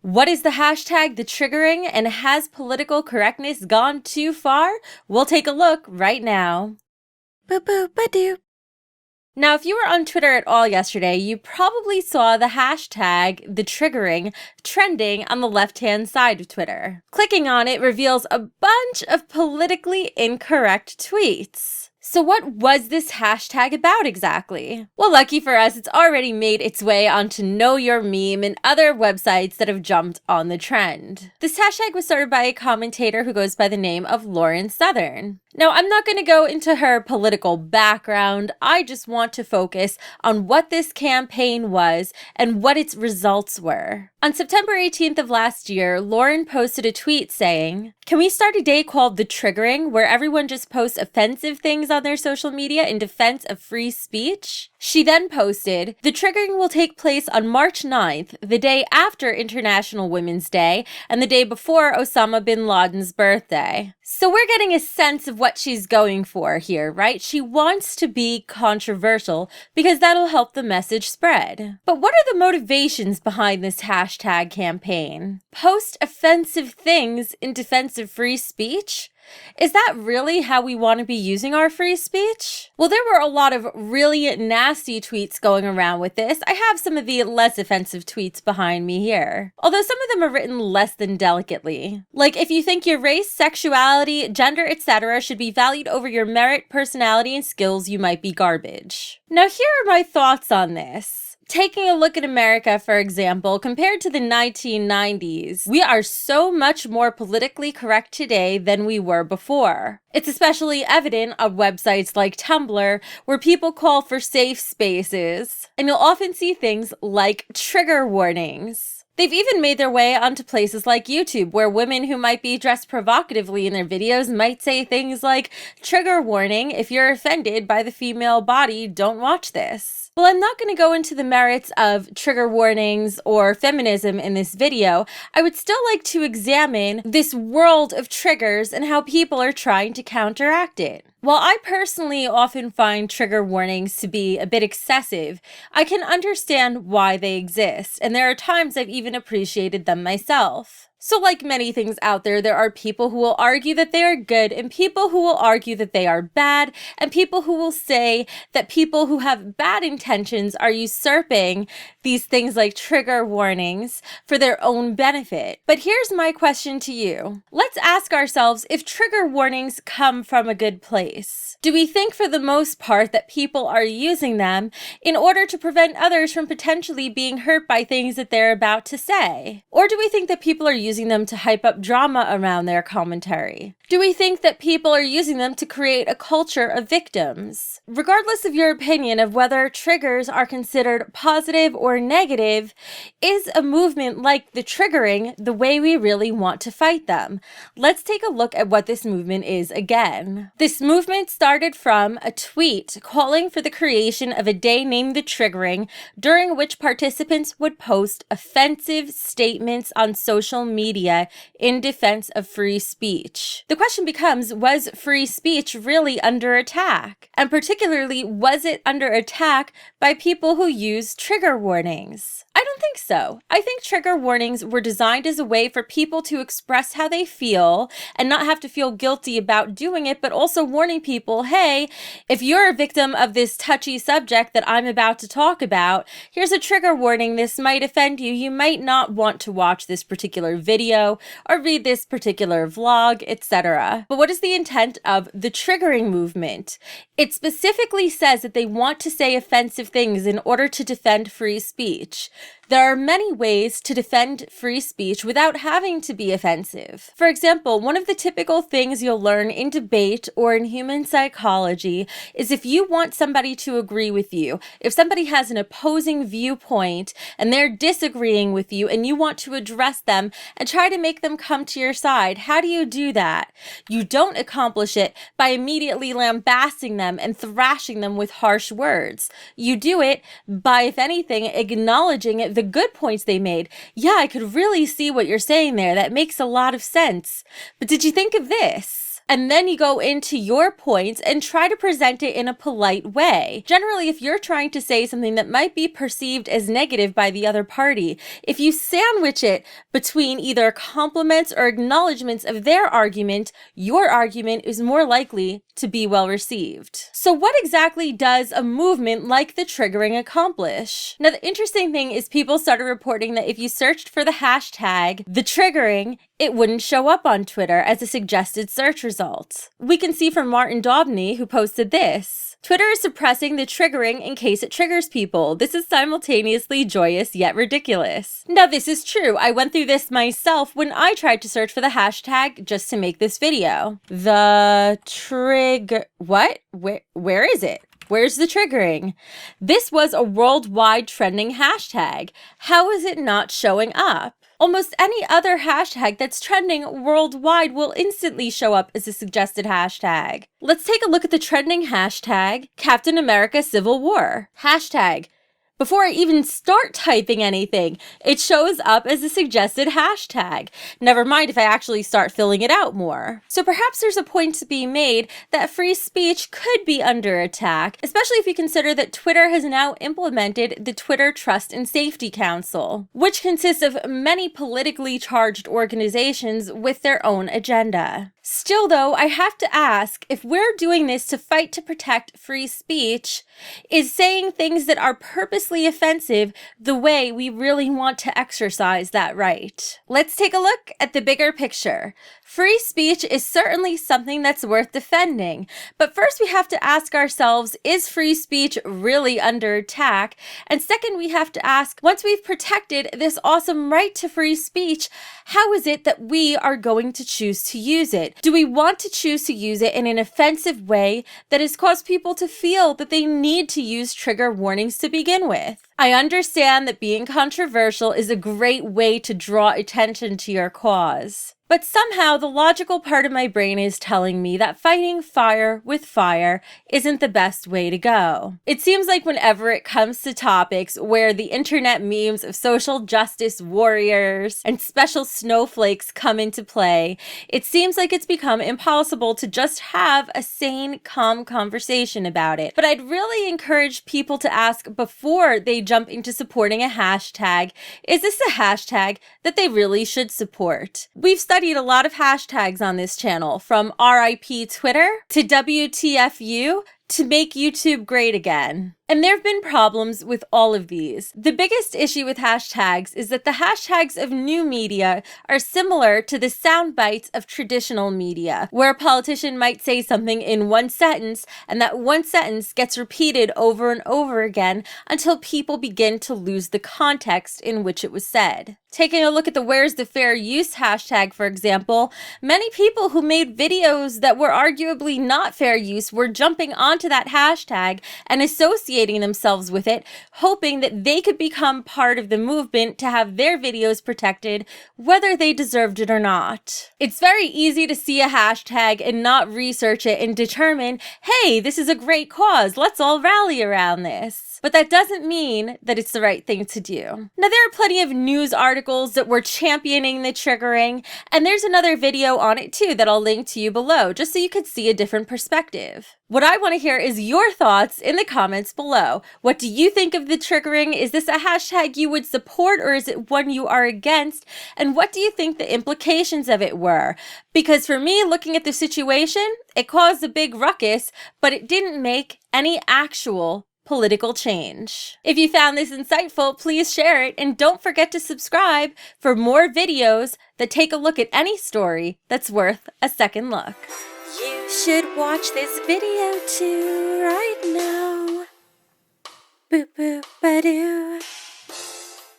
What is the hashtag, the triggering, and has political correctness gone too far? We'll take a look right now. Boop-boop-ba-doop. Now, if you were on Twitter at all yesterday, you probably saw the hashtag, the triggering, trending on the left-hand side of Twitter. Clicking on it reveals a bunch of politically incorrect tweets. So what was this hashtag about exactly? Well, lucky for us, it's already made its way onto Know Your Meme and other websites that have jumped on the trend. This hashtag was started by a commentator who goes by the name of Lauren Southern. Now, I'm not going to go into her political background. I just want to focus on what this campaign was and what its results were. On September 18th of last year, Lauren posted a tweet saying, "Can we start a day called The Triggering, where everyone just posts offensive things on their social media in defense of free speech?" She then posted, "The triggering will take place on March 9th, the day after International Women's Day and the day before Osama bin Laden's birthday." So we're getting a sense of what she's going for here, right? She wants to be controversial because that'll help the message spread. But what are the motivations behind this hashtag campaign? Post offensive things in defense of free speech? Is that really how we want to be using our free speech? Well, there were a lot of really nasty tweets going around with this. I have some of the less offensive tweets behind me here, although some of them are written less than delicately. Like, if you think your race, sexuality, gender, etc. should be valued over your merit, personality, and skills, you might be garbage. Now, here are my thoughts on this. Taking a look at America, for example, compared to the 1990s, we are so much more politically correct today than we were before. It's especially evident on websites like Tumblr, where people call for safe spaces, and you'll often see things like trigger warnings. They've even made their way onto places like YouTube, where women who might be dressed provocatively in their videos might say things like, "Trigger warning, if you're offended by the female body, don't watch this." Well, I'm not going to go into the merits of trigger warnings or feminism in this video. I would still like to examine this world of triggers and how people are trying to counteract it. While I personally often find trigger warnings to be a bit excessive, I can understand why they exist, and there are times I've even appreciated them myself. So like many things out there, there are people who will argue that they are good and people who will argue that they are bad, and people who will say that people who have bad intentions are usurping these things like trigger warnings for their own benefit. But here's my question to you. Let's ask ourselves if trigger warnings come from a good place. Do we think for the most part that people are using them in order to prevent others from potentially being hurt by things that they're about to say? Or do we think that people are using them to hype up drama around their commentary? Do we think that people are using them to create a culture of victims? Regardless of your opinion of whether triggers are considered positive or negative, is a movement like the triggering the way we really want to fight them? Let's take a look at what this movement is again. This movement started from a tweet calling for the creation of a day named the triggering, during which participants would post offensive statements on social media in defense of free speech. The question becomes, was free speech really under attack? And particularly, was it under attack by people who use trigger warnings? I don't think so. I think trigger warnings were designed as a way for people to express how they feel and not have to feel guilty about doing it, but also warning people, hey, if you're a victim of this touchy subject that I'm about to talk about, here's a trigger warning. This might offend you. You might not want to watch this particular video or read this particular vlog, etc. But what is the intent of the triggering movement? It specifically says that they want to say offensive things in order to defend free speech. There are many ways to defend free speech without having to be offensive. For example, one of the typical things you'll learn in debate or in human psychology is if you want somebody to agree with you, if somebody has an opposing viewpoint and they're disagreeing with you and you want to address them and try to make them come to your side, how do you do that? You don't accomplish it by immediately lambasting them and thrashing them with harsh words. You do it by, if anything, acknowledging the good points they made. Yeah, I could really see what you're saying there. That makes a lot of sense. But did you think of this? and then you go into your points and try to present it in a polite way. Generally, if you're trying to say something that might be perceived as negative by the other party, if you sandwich it between either compliments or acknowledgments of their argument, your argument is more likely to be well received. So what exactly does a movement like the triggering accomplish? Now, the interesting thing is people started reporting that if you searched for the hashtag the triggering, it wouldn't show up on Twitter as a suggested search result. We can see from Martin Daubney, who posted this. Twitter is suppressing the triggering in case it triggers people. This is simultaneously joyous yet ridiculous. Now, this is true. I went through this myself when I tried to search for the hashtag just to make this video. The what? Where is it? Where's the triggering? This was a worldwide trending hashtag. How is it not showing up? Almost any other hashtag that's trending worldwide will instantly show up as a suggested hashtag. Let's take a look at the trending hashtag, Captain America Civil War. Hashtag. Before I even start typing anything, it shows up as a suggested hashtag. Never mind if I actually start filling it out more. So perhaps there's a point to be made that free speech could be under attack, especially if you consider that Twitter has now implemented the Twitter Trust and Safety Council, which consists of many politically charged organizations with their own agenda. Still though, I have to ask, if we're doing this to fight to protect free speech, is saying things that are purposely offensive the way we really want to exercise that right? Let's take a look at the bigger picture. Free speech is certainly something that's worth defending, but first we have to ask ourselves, is free speech really under attack? And second, we have to ask, once we've protected this awesome right to free speech, how is it that we are going to choose to use it? Do we want to choose to use it in an offensive way that has caused people to feel that they need to use trigger warnings to begin with? I understand that being controversial is a great way to draw attention to your cause. But somehow the logical part of my brain is telling me that fighting fire with fire isn't the best way to go. It seems like whenever it comes to topics where the internet memes of social justice warriors and special snowflakes come into play, it seems like it's become impossible to just have a sane, calm conversation about it. But I'd really encourage people to ask before they jump into supporting a hashtag, is this a hashtag that they really should support? We've studied a lot of hashtags on this channel, from RIP Twitter to WTFU to make YouTube great again. And there have been problems with all of these. The biggest issue with hashtags is that the hashtags of new media are similar to the sound bites of traditional media, where a politician might say something in one sentence, and that one sentence gets repeated over and over again until people begin to lose the context in which it was said. Taking a look at the Where's the Fair Use hashtag, for example, many people who made videos that were arguably not fair use were jumping onto that hashtag and associating themselves with it, hoping that they could become part of the movement to have their videos protected, whether they deserved it or not. It's very easy to see a hashtag and not research it and determine, hey, this is a great cause, let's all rally around this. But that doesn't mean that it's the right thing to do. Now, there are plenty of news articles that were championing the triggering, and there's another video on it too that I'll link to you below, just so you could see a different perspective. What I want to hear is your thoughts in the comments below. What do you think of the triggering? Is this a hashtag you would support, or is it one you are against? And what do you think the implications of it were? Because for me, looking at the situation, it caused a big ruckus, but it didn't make any actual political change. If you found this insightful, please share it, and don't forget to subscribe for more videos that take a look at any story that's worth a second look. You should watch this video too right now. Boop boop ba doo.